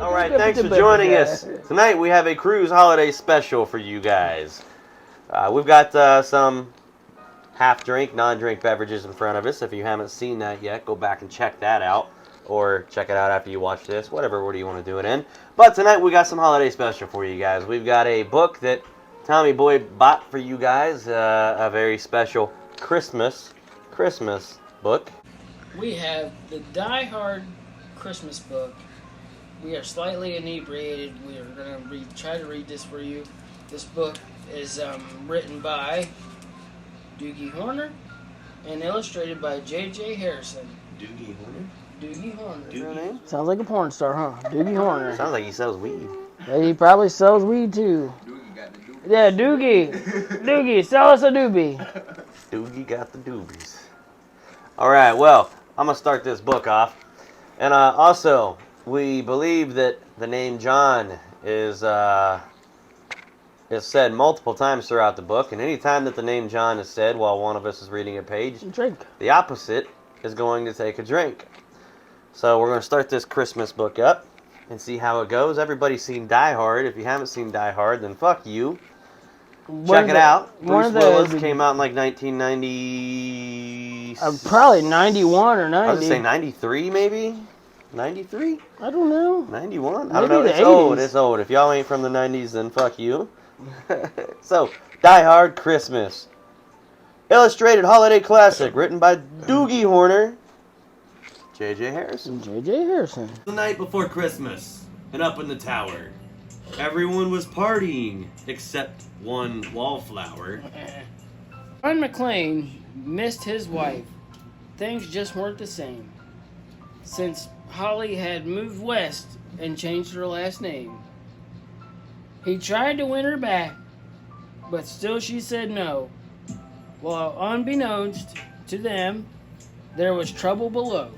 Alright, thanks for joining us. Tonight we have a cruise holiday special for you guys. We've got some half-drink, non-drink beverages in front of us. If you haven't seen that yet, go back and check that out. Or check it out after you watch this. Whatever order you want to do it in. But tonight we got some holiday special for you guys. We've got a book that Tommy Boy bought for you guys. A very special Christmas book. We have the Die Hard Christmas book. We are slightly inebriated. We are going to try to read this for you. This book is written by Doogie Horner and illustrated by J.J. Harrison. Doogie Horner? Doogie Horner. Is that her name? Sounds like a porn star, huh? Doogie Horner. Sounds like he sells weed. Yeah, he probably sells weed too. Doogie got the doobies. Yeah, Doogie. Doogie, sell us a doobie. Doogie got the doobies. Alright, well, I'm going to start this book off. And also, we believe that the name John is said multiple times throughout the book. And any time that the name John is said while one of us is reading a page, Drink. the opposite is going to take a drink. So we're going to start this Christmas book up and see how it goes. Everybody's seen Die Hard. If you haven't seen Die Hard, then fuck you. Check it out. Bruce Willis came out in like 1990. Probably 91 or 90. I was going to say 93 maybe? 93? I don't know. 91? I Maybe don't know. the It's old. 80s. It's old. If y'all ain't from the 90s, then fuck you. So, Die Hard Christmas. Illustrated holiday classic written by Doogie Horner. J.J. Harrison. J.J. Harrison. The night before Christmas, and up in the tower, everyone was partying except one wallflower. John McClane missed his wife. Things just weren't the same since Holly had moved west and changed her last name. He tried to win her back, but still she said no. While unbeknownst to them, there was trouble below.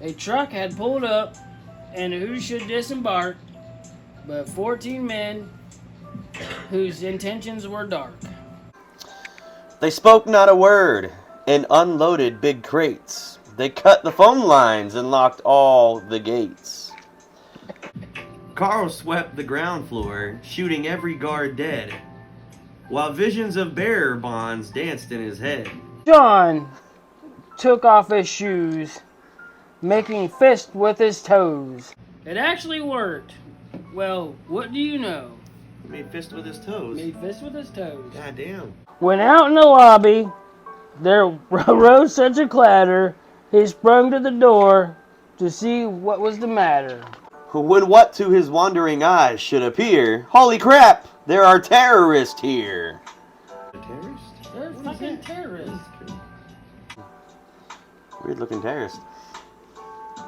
A truck had pulled up, and who should disembark but 14 men whose intentions were dark. They spoke not a word and unloaded big crates. They cut the phone lines and locked all the gates. Carl swept the ground floor, shooting every guard dead, while visions of bearer bonds danced in his head. John took off his shoes, making fist with his toes. It actually worked. Well, what do you know? He made fist with his toes. Made fist with his toes. God damn. When out in the lobby, there rose such a clatter, he sprung to the door to see what was the matter. When what to his wandering eyes should appear, holy crap, there are terrorists here. A terrorist? They're fucking terrorists. Weird looking terrorist.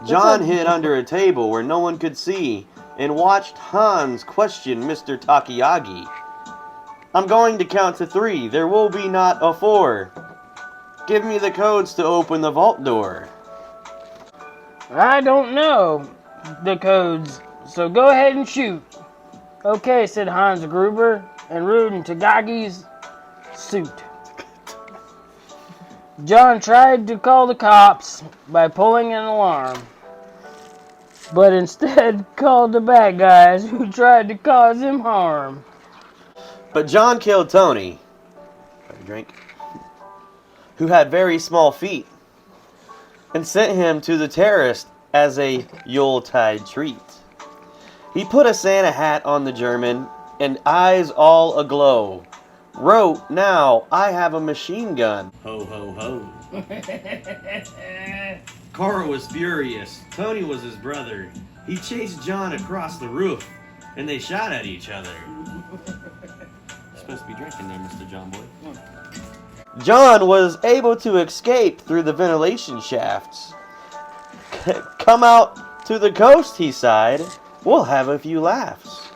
John hid under a table where no one could see and watched Hans question Mr. Takayagi. I'm going to count to 3. There will be not a 4. Give me the codes to open the vault door. I don't know the codes, so go ahead and shoot. Okay, said Hans Gruber, and Rudin Tagagi's suit. John tried to call the cops by pulling an alarm, but instead called the bad guys who tried to cause him harm. But John killed Tony, drink, who had very small feet, and sent him to the terrorist as a Yuletide treat. He put a Santa hat on the German, and eyes all aglow, wrote, "Now I have a machine gun." Ho, ho, ho. Carl was furious. Tony was his brother. He chased John across the roof, and they shot at each other. You're supposed to be drinking there, Mr. John Boy. John was able to escape through the ventilation shafts. Come out to the coast, he sighed. We'll have a few laughs.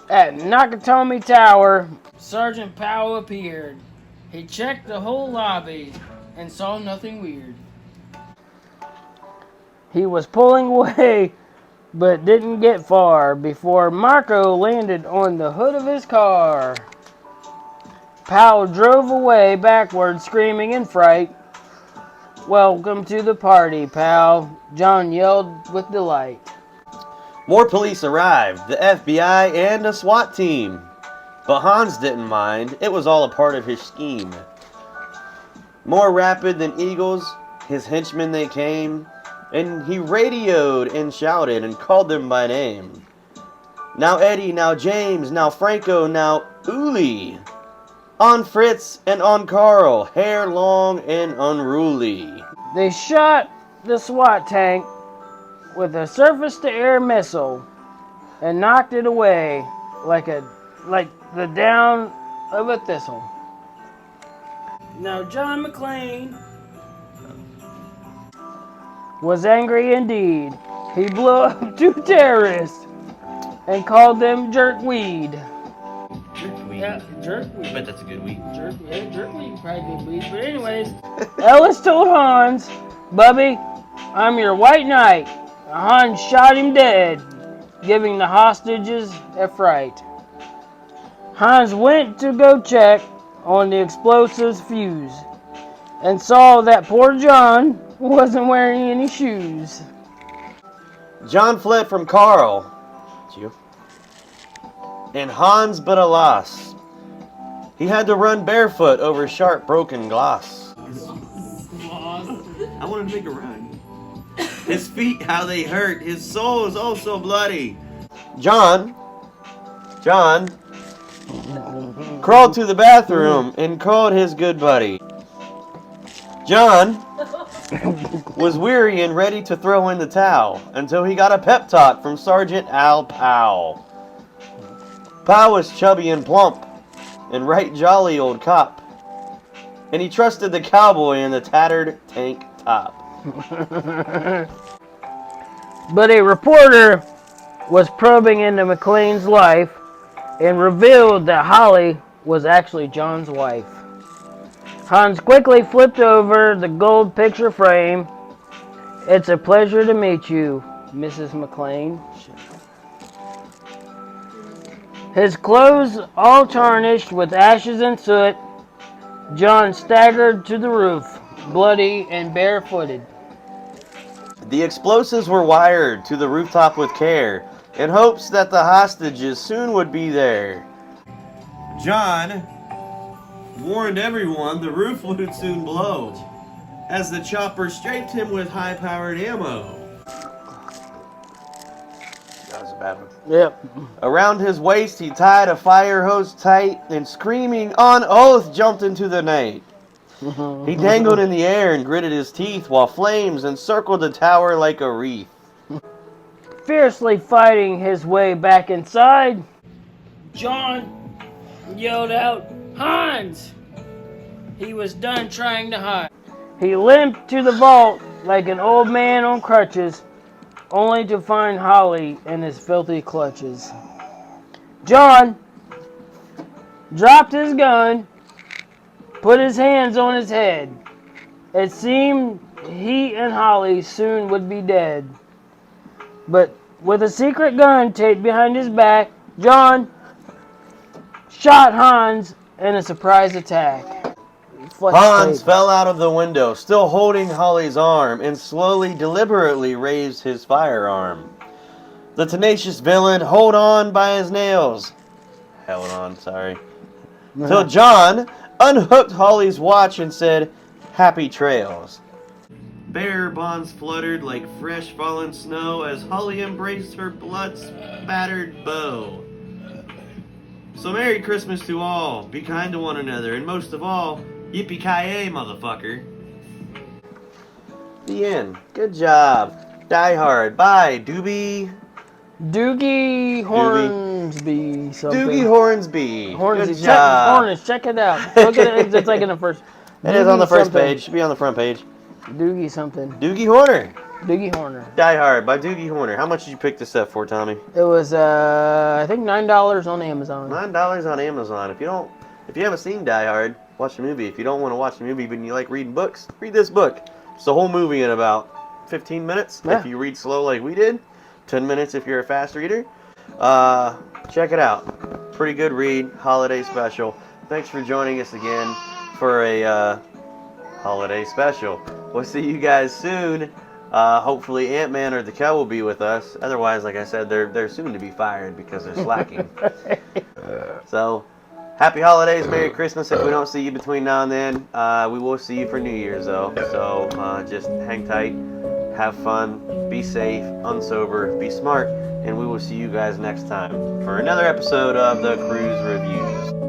At Nakatomi Tower, Sergeant Powell appeared. He checked the whole lobby and saw nothing weird. he was pulling away, but didn't get far before Marco landed on the hood of his car. Powell drove away backward, screaming in fright. "Welcome to the party, pal," John yelled with delight. More police arrived, the FBI and a SWAT team. But Hans didn't mind, it was all a part of his scheme. More rapid than eagles, his henchmen they came, and he radioed and shouted and called them by name. Now Eddie, now James, now Franco, now Uli. On Fritz and on Carl, hair long and unruly. They shot the SWAT tank with a surface-to-air missile and knocked it away like the down of a thistle. Now John McClane was angry indeed. He blew up 2 terrorists and called them jerkweed. Jerkweed. Yeah, jerkweed. I bet that's a good weed. Jerkweed probably good weed. But anyways, Ellis told Hans, "Bubby, I'm your white knight." Hans shot him dead, giving the hostages a fright. Hans went to go check on the explosives fuse and saw that poor John wasn't wearing any shoes. John fled from Carl. It's you. And Hans, but alas, he had to run barefoot over sharp broken glass. I wanted to make a run. His feet, how they hurt. His soul is oh so bloody. John crawled to the bathroom and called his good buddy. John was weary and ready to throw in the towel until he got a pep talk from Sergeant Al Powell. Powell was chubby and plump and right jolly old cop, and he trusted the cowboy in the tattered tank top. But a reporter was probing into McLean's life and revealed that Holly was actually John's wife. Hans quickly flipped over the gold picture frame. "It's a pleasure to meet you, Mrs. McLean." His clothes all tarnished with ashes and soot, John staggered to the roof, bloody and barefooted. The explosives were wired to the rooftop with care, in hopes that the hostages soon would be there. John warned everyone the roof would soon blow, as the chopper strafed him with high-powered ammo. That was a bad one. Yep. Around his waist he tied a fire hose tight, and screaming on oath jumped into the night. He dangled in the air and gritted his teeth while flames encircled the tower like a wreath. Fiercely fighting his way back inside, John yelled out, "Hans!" He was done trying to hide. he limped to the vault like an old man on crutches, only to find Holly in his filthy clutches. John dropped his gun, put his hands on his head. It seemed he and Holly soon would be dead. But with a secret gun taped behind his back, John shot Hans in a surprise attack. Hans fell out of the window, still holding Holly's arm, and slowly, deliberately raised his firearm. The tenacious villain held on by his nails. Till John unhooked Holly's watch and said, "Happy trails." Bearer bonds fluttered like fresh fallen snow as Holly embraced her blood-spattered beau. So Merry Christmas to all, be kind to one another, and most of all, yippee-ki-yay, motherfucker. The end. Good job. Die Hard. Bye, Doogie Hornsby something. Doogie Hornsby. Hornsby. Good job. Check it out. Look at it. It's like in the first. It is on the first something. page. Should be on the front page. Doogie something. Doogie Horner. Doogie Horner. Die Hard by Doogie Horner. How much did you pick this up for, Tommy? It was I think $9 on Amazon. $9 on Amazon. If you haven't seen Die Hard, watch the movie. If you don't want to watch the movie but you like reading books, read this book. It's the whole movie in about 15 minutes. Yeah. If you read slow like we did, 10 minutes if you're a fast reader. Check it out. Pretty good read. Holiday special. Thanks for joining us again for a holiday special. We'll see you guys soon. Hopefully Ant-Man or the Cow will be with us. Otherwise, like I said, they're soon to be fired because they're slacking. So, happy holidays, Merry Christmas if we don't see you between now and then. We will see you for New Year's, though. So, just hang tight, have fun, be safe, unsober, be smart, and we will see you guys next time for another episode of the Cruise Reviews.